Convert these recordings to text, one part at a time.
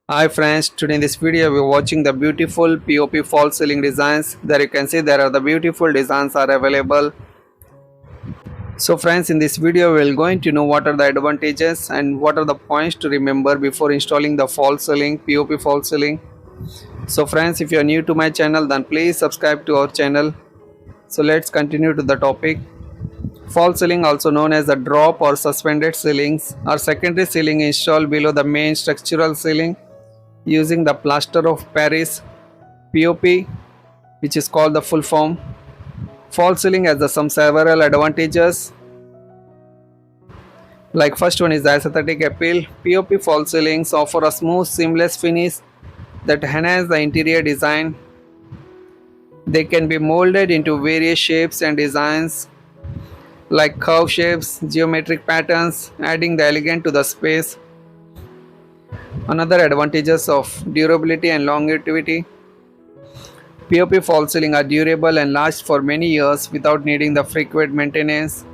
Hi friends, today in this video we are watching the beautiful POP false ceiling designs. There you can see there are the beautiful designs are available. So friends, in this video we are going to know what are the advantages and what are the points to remember before installing the false ceiling, POP false ceiling. So friends, if you are new to my channel then please subscribe to our channel. So let's continue to the topic. False ceiling, also known as the drop or suspended ceilings, are secondary ceiling installed below the main structural ceiling using the plaster of Paris POP, which is called the full form. False ceiling has some several advantages. Like first one is the aesthetic appeal. POP false ceilings offer a smooth, seamless finish that enhance the interior design. They can be molded into various shapes and designs like curve shapes, geometric patterns, adding the elegance to the space. Another advantages of durability and longevity. POP false ceiling are durable and last for many years without needing the frequent maintenance.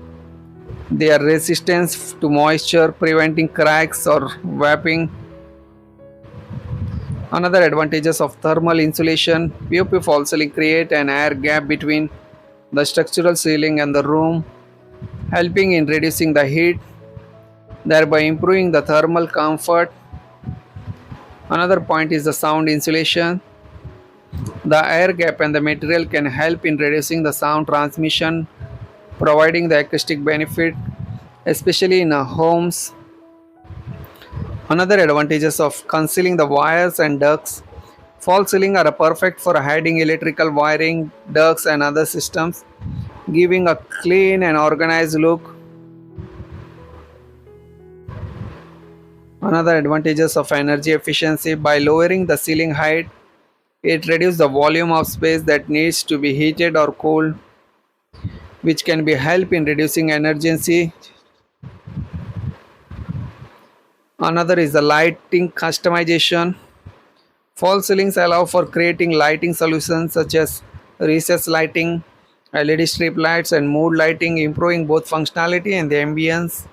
They are resistant to moisture, preventing cracks or warping. Another advantages of thermal insulation. POP false ceiling create an air gap between the structural ceiling and the room, helping in reducing the heat, thereby improving the thermal comfort. Another point is the sound insulation. The air gap and the material can help in reducing the sound transmission, providing the acoustic benefit, especially in homes. Another advantages of concealing the wires and ducts. False ceiling are perfect for hiding electrical wiring, ducts and other systems, giving a clean and organized look. Another advantages of energy efficiency. By lowering the ceiling height, it reduces the volume of space that needs to be heated or cooled, which can be help in reducing energy. Another is the lighting customization. False ceilings allow for creating lighting solutions such as recessed lighting, LED strip lights, and mood lighting, improving both functionality and the ambience.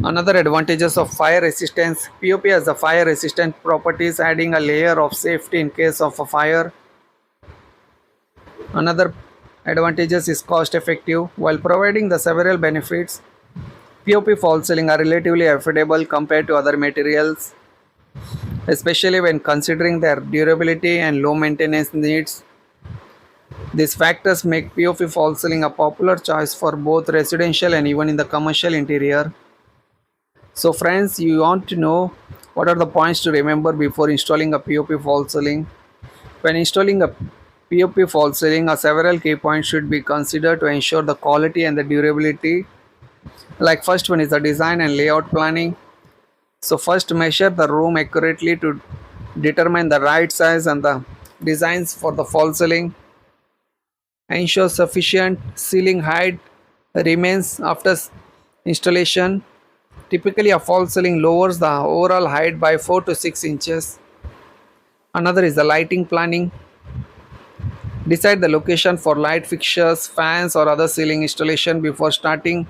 Another advantages of fire resistance. POP has the fire resistant properties, adding a layer of safety in case of a fire. Another advantages is cost effective. While providing the several benefits, POP false ceiling are relatively affordable compared to other materials, especially when considering their durability and low maintenance needs. These factors make POP false ceiling a popular choice for both residential and even in the commercial interior. So friends, you want to know what are the points to remember before installing a POP false ceiling? When installing a POP false ceiling, several key points should be considered to ensure the quality and the durability. Like first one is the design and layout planning. So first measure the room accurately to determine the right size and the designs for the false ceiling. Ensure sufficient ceiling height remains after installation. Typically, a false ceiling lowers the overall height by 4 to 6 inches. Another is the lighting planning. Decide the location for light fixtures, fans, or other ceiling installation before starting,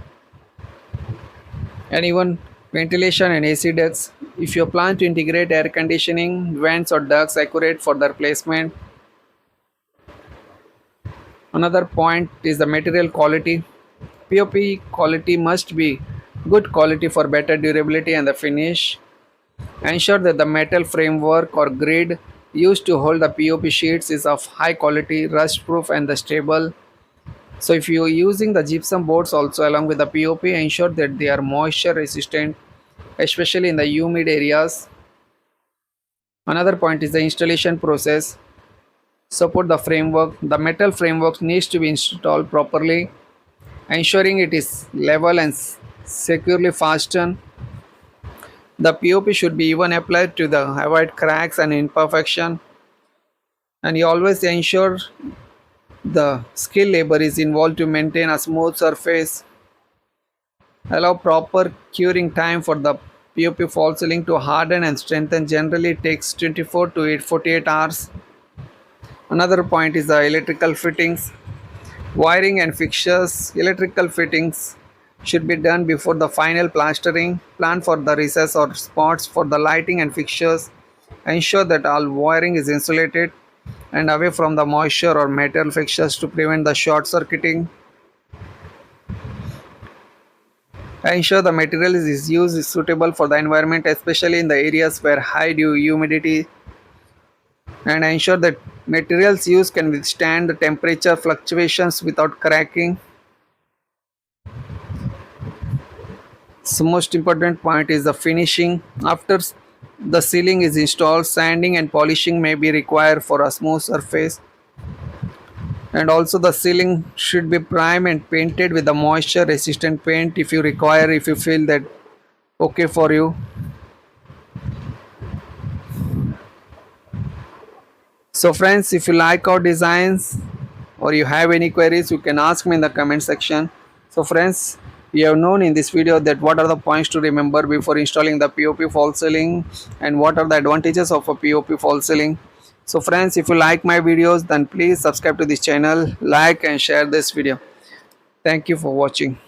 and even ventilation and AC ducts. If you plan to integrate air conditioning, vents, or ducts, accurate for their placement. Another point is the material quality. POP quality must be good quality for better durability and the finish. Ensure that the metal framework or grid used to hold the POP sheets is of high quality, rust proof and the stable. So if you are using the gypsum boards also along with the POP, ensure that they are moisture resistant, especially in the humid areas. Another point is the installation process. Support the framework. The metal framework needs to be installed properly, ensuring it is level and securely fastened. The POP should be even applied to the avoid cracks and imperfection, and you always ensure the skilled labor is involved to maintain a smooth surface. Allow proper curing time for the POP false ceiling to harden and strengthen. Generally it takes 24 to 48 hours. Another point is the electrical fittings. Wiring and fixtures. Electrical fittings should be done before the final plastering. Plan for the recess or spots for the lighting and fixtures. Ensure that all wiring is insulated and away from the moisture or metal fixtures to prevent the short circuiting. Ensure the material is used is suitable for the environment, especially in the areas where high humidity, and ensure that materials used can withstand the temperature fluctuations without cracking. So most important point is the finishing. After the ceiling is installed, sanding and polishing may be required for a smooth surface. And also the ceiling should be primed and painted with the moisture resistant paint if you require, if you feel that okay for you. So friends, if you like our designs or you have any queries, you can ask me in the comment section. So friends, we have known in this video that what are the points to remember before installing the POP false ceiling and what are the advantages of a POP false ceiling. So friends, if you like my videos, then please subscribe to this channel, like and share this video. Thank you for watching.